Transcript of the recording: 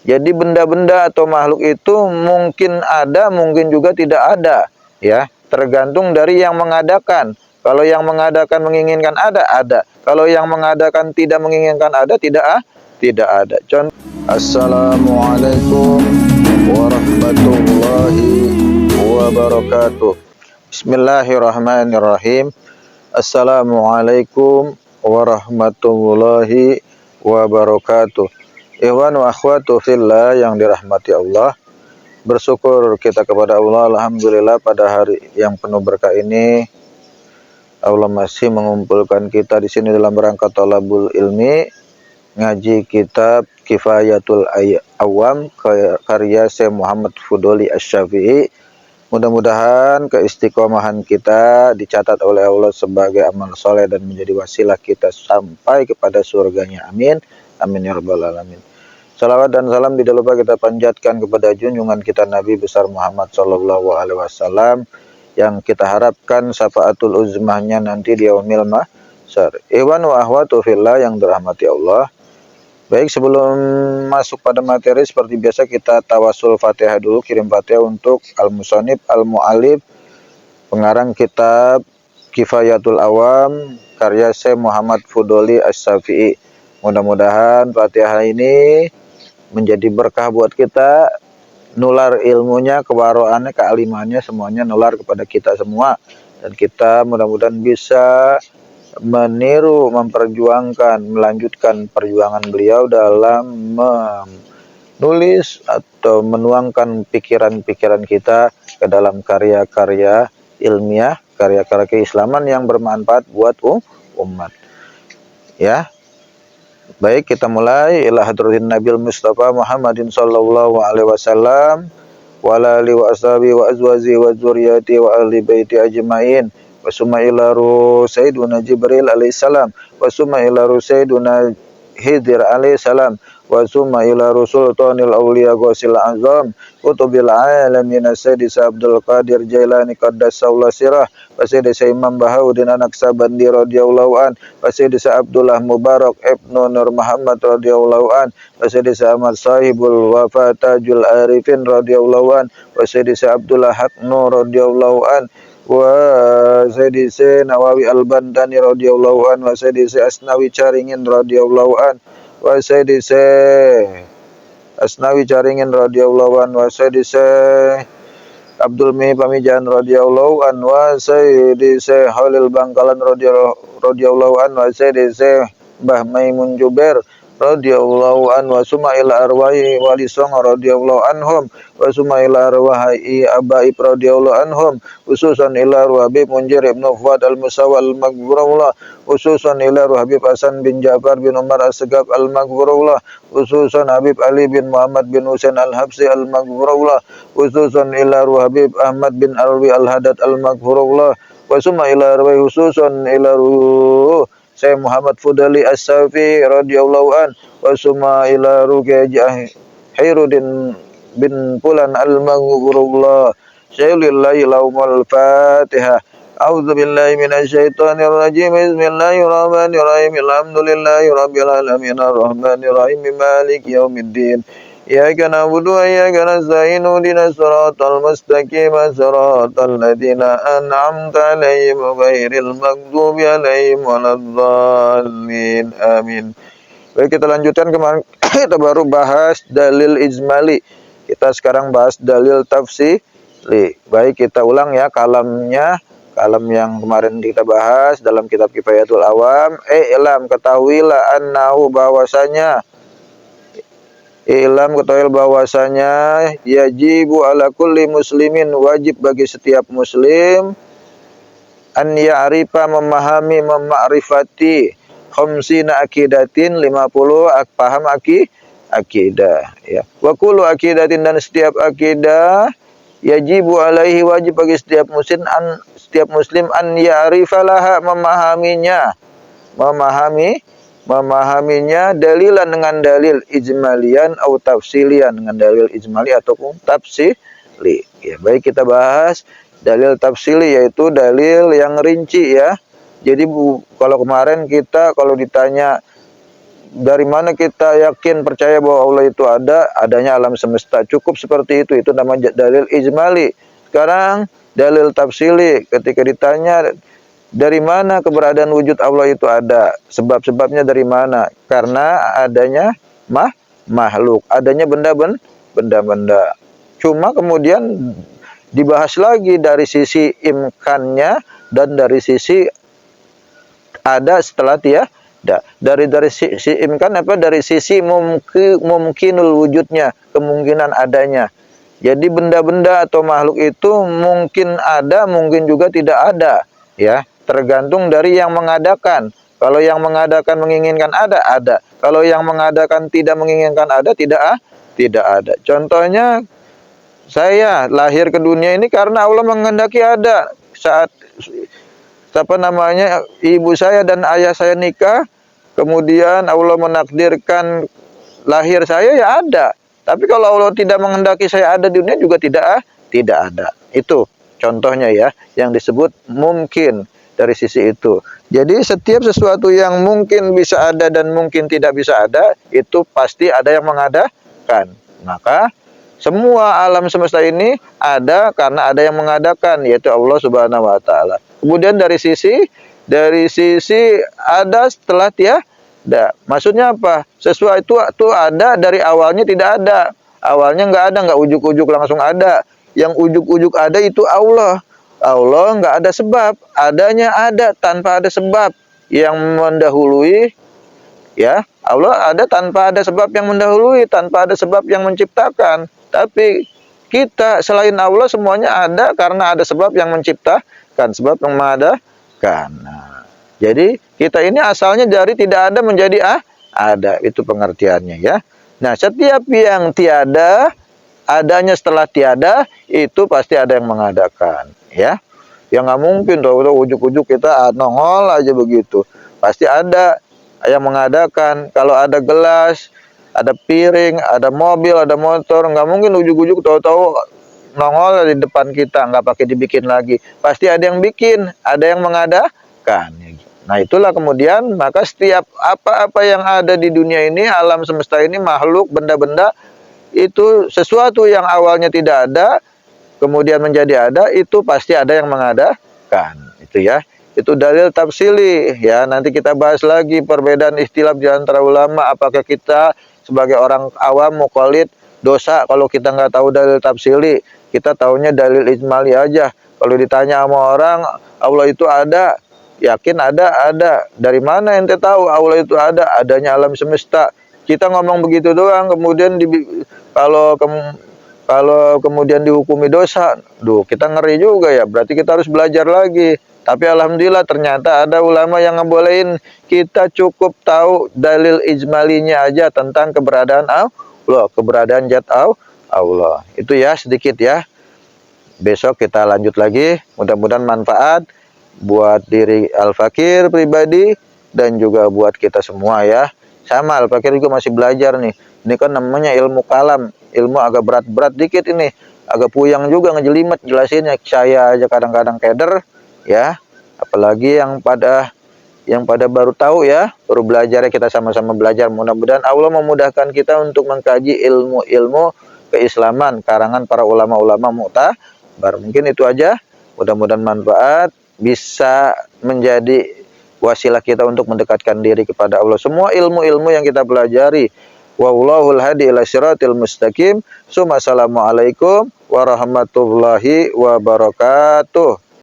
Jadi benda-benda atau makhluk itu mungkin ada, mungkin juga tidak ada, ya. Tergantung dari yang mengadakan. Kalau yang mengadakan menginginkan ada, ada. Kalau yang mengadakan tidak menginginkan ada, tidak ada. Contoh, Assalamualaikum warahmatullahi wabarakatuh. Bismillahirrahmanirrahim. Assalamualaikum warahmatullahi wabarakatuh. Ikhwan wa akhwatu fillah yang dirahmati Allah. Bersyukur kita kepada Allah, alhamdulillah pada hari yang penuh berkah ini Allah masih mengumpulkan kita di sini dalam rangka thalabul ilmi, ngaji kitab Kifayatul Awam karya Syekh Muhammad Fudoli Asy-Syafi'i. Mudah-mudahan keistiqomahan kita dicatat oleh Allah sebagai amal soleh dan menjadi wasilah kita sampai kepada surganya. Amin. Amin ya rabbal alamin. Salawat dan salam tidak lupa kita panjatkan kepada junjungan kita Nabi besar Muhammad sallallahu alaihi wasallam yang kita harapkan syafaatul uzmahnya nanti di yaumil mahsyar. Ikhwan wa akhwatu fillah yang dirahmati Allah. Baik, sebelum masuk pada materi seperti biasa kita tawasul Fatihah dulu, kirim Fatihah untuk Al-Musannif Al-Mu'allif pengarang kitab Kifayatul Awam karya Syekh Muhammad Fudoli Asy-Syafi'i. Mudah-mudahan Fatihah ini menjadi berkah buat kita, nular ilmunya, kewaroannya, kealimannya, semuanya nular kepada kita semua, dan kita mudah-mudahan bisa meniru, memperjuangkan, melanjutkan perjuangan beliau dalam menulis atau menuangkan pikiran-pikiran kita ke dalam karya-karya ilmiah, karya-karya keislaman yang bermanfaat buat umat. Ya. Baik, kita mulai. Ila hadratin Nabil Mustafa Muhammadin sallallahu alaihi wasallam wa ala alihi wa ashabihi wa azwaji wa dzurriyyati wa ahli baiti ajmain. Wa summa ila Sayyiduna Jibril alaihissalam wa summa ila Sayyiduna Khidir alaihissalam wa summa ila Sultanil Auliya Ghusil Azam Kutubil Alamin Sayyidi Abdul Qadir Jailani Qaddasallahu sirah wa Sayyidi Imam Bahauddin An-Naqsabandi radhiyallahu an wa Sayyidi Abdullah Mubarak Ibnu Nur Muhammad radhiyallahu an wa Sayyidi Ahmad Sahibul Wafa Tajul Arifin radhiyallahu an wa Sayyidi Abdullah Haq Nur radhiyallahu an wa Sayyidi Nawawi Al-Bantani radhiyallahu an wa Sayyidi Asnawi Caringin radhiyallahu an wa Sayyidi Asnawi Caringin radhiyallahu an wa Sayyidi Abdul Mi Pamijahan radhiyallahu an wa Sayyidi Halil Bangkalan radhiyallahu an wa Sayyidi Mbah Maimun Jubair radhiyallahu an wa summa ila arwahi wali songo radhiyallahu anhum wa summa ila arwahi abaib radhiyallahu anhum khususan ila Habib Munjir Ibnu Fuad Al-Musawwal Al-Maghfurullah khususan ila Habib Hasan bin Ja'far bin Umar As-Segaf Al-Maghfurullah khususan Habib Ali bin Muhammad bin Husain Al-Habsi Al-Maghfurullah khususan ila Habib Ahmad bin Alwi Al-Haddad Al-Maghfurullah wa summa ila arwahi khususan ila Syekh Muhammad Fudali Asy-Syafi'i radhiyallahu an wa summa ila Ruqayyah Khairuddin bin Fulan al-Maghfurullah. Syaikhul laumul Fatihah. A'udzu billahi minasyaitonir rajim. Bismillahirrahmanirrahim. Alhamdulillahi rabbil alamin arrahmanir rahim maliki yaumiddin. Iyyaka na'budu wa iyyaka nasta'in ihdinas siratal mustaqim siratal ladzina an'amta 'alaihim ghairil maghdubi alaihim waladdallin. Amin. Baik, kita lanjutkan. Kemarin kita baru bahas dalil ijmali. Kita sekarang bahas dalil tafsili. Baik, kita ulang ya kalamnya. Kalam yang kemarin kita bahas dalam kitab Kifayatul Awam. Ilam, ketahuilah annahu bahwasanya ketahui bahwasanya yajibu ala kulli muslimin, wajib bagi setiap muslim an ya'rifa, memahami, memakrifati khamsina akidatin, 50 paham akidah ya. Wa kullu akidatin, dan setiap akidah yajibu alaihi, wajib bagi setiap muslim an ya'rifa laha, memahaminya dalilan dengan dalil ijmalian atau tafsilian, dengan dalil ijmali ataupun tafsili ya. Baik, kita bahas dalil tafsili, yaitu dalil yang rinci ya. Jadi kalau kemarin kita kalau ditanya Dari mana kita yakin percaya bahwa Allah itu ada? Adanya alam semesta. Cukup seperti itu. Itu namanya dalil ijmali. Sekarang dalil tafsili. Ketika ditanya dari mana keberadaan wujud Allah itu ada? Sebab-sebabnya dari mana? Karena adanya makhluk, adanya benda-benda. Cuma kemudian dibahas lagi dari sisi imkannya dan dari sisi ada setelah tiada. Dari sisi imkan apa? Dari sisi mungkinul wujudnya, kemungkinan adanya. Jadi benda-benda atau makhluk itu mungkin ada, mungkin juga tidak ada, ya. Tergantung dari yang mengadakan. Kalau yang mengadakan menginginkan ada. Kalau yang mengadakan tidak menginginkan ada, tidak ada. Contohnya saya lahir ke dunia ini karena Allah menghendaki ada. Saat ibu saya dan ayah saya nikah, kemudian Allah menakdirkan lahir saya, ya ada. Tapi kalau Allah tidak menghendaki saya ada di dunia juga tidak ada. Itu contohnya ya, yang disebut mungkin dari sisi itu. Jadi setiap sesuatu yang mungkin bisa ada dan mungkin tidak bisa ada, itu pasti ada yang mengadakan. Maka semua alam semesta ini ada karena ada yang mengadakan, yaitu Allah Subhanahu wa taala. Kemudian dari sisi ada setelah tiada. Maksudnya apa? Sesuatu itu ada dari awalnya tidak ada. Awalnya nggak ujuk-ujuk langsung ada. Yang ujuk-ujuk ada itu Allah. Allah nggak ada sebab, adanya ada tanpa ada sebab yang mendahului, ya. Allah ada tanpa ada sebab yang mendahului, tanpa ada sebab yang menciptakan. Tapi kita selain Allah semuanya ada karena ada sebab yang menciptakan, sebab yang mengadakan. Nah, jadi kita ini asalnya dari tidak ada menjadi ada, itu pengertiannya ya. Nah, setiap yang tiada, adanya setelah tiada, itu pasti ada yang mengadakan, ya. Yang nggak mungkin tuh ujuk-ujuk kita nongol aja begitu. Pasti ada yang mengadakan. Kalau ada gelas, ada piring, ada mobil, ada motor, nggak mungkin ujuk-ujuk tahu-tahu nongol di depan kita, nggak pakai dibikin lagi. Pasti ada yang bikin, ada yang mengadakan. Nah, itulah kemudian maka setiap apa-apa yang ada di dunia ini, alam semesta ini, makhluk, benda-benda, itu sesuatu yang awalnya tidak ada, kemudian menjadi ada, itu pasti ada yang mengadakan. Itu ya. Itu dalil tafsili ya. Nanti kita bahas lagi perbedaan istilah di antara ulama. Apakah kita sebagai orang awam muqallid dosa kalau kita nggak tahu dalil tafsili? Kita taunya dalil ijmali aja. Kalau ditanya sama orang, Allah itu ada, yakin ada. Dari mana ente tahu Allah itu ada? Adanya alam semesta. Kita ngomong begitu doang, kemudian kalau kemudian dihukumi dosa, kita ngeri juga ya. Berarti kita harus belajar lagi. Tapi alhamdulillah ternyata ada ulama yang ngebolehin kita cukup tahu dalil ijmalinya aja tentang keberadaan Allah, keberadaan zat Allah. Itu ya sedikit ya. Besok kita lanjut lagi. Mudah-mudahan manfaat buat diri Al-Fakir pribadi dan juga buat kita semua ya. Sama Al-Fakir juga masih belajar nih. Ini kan namanya ilmu kalam. Ilmu agak berat-berat dikit ini, agak puyang juga ngejelimet jelasinnya. Saya aja kadang-kadang keder ya, apalagi yang pada baru tahu ya, baru belajar ya. Kita sama-sama belajar. Mudah-mudahan Allah memudahkan kita untuk mengkaji ilmu-ilmu keislaman karangan para ulama-ulama mu'tabar. Mungkin itu aja. Mudah-mudahan manfaat, bisa menjadi wasilah kita untuk mendekatkan diri kepada Allah. Semua ilmu-ilmu yang kita pelajari, wallahul hadi ila siratil mustaqim. Assalamualaikum warahmatullahi wabarakatuh.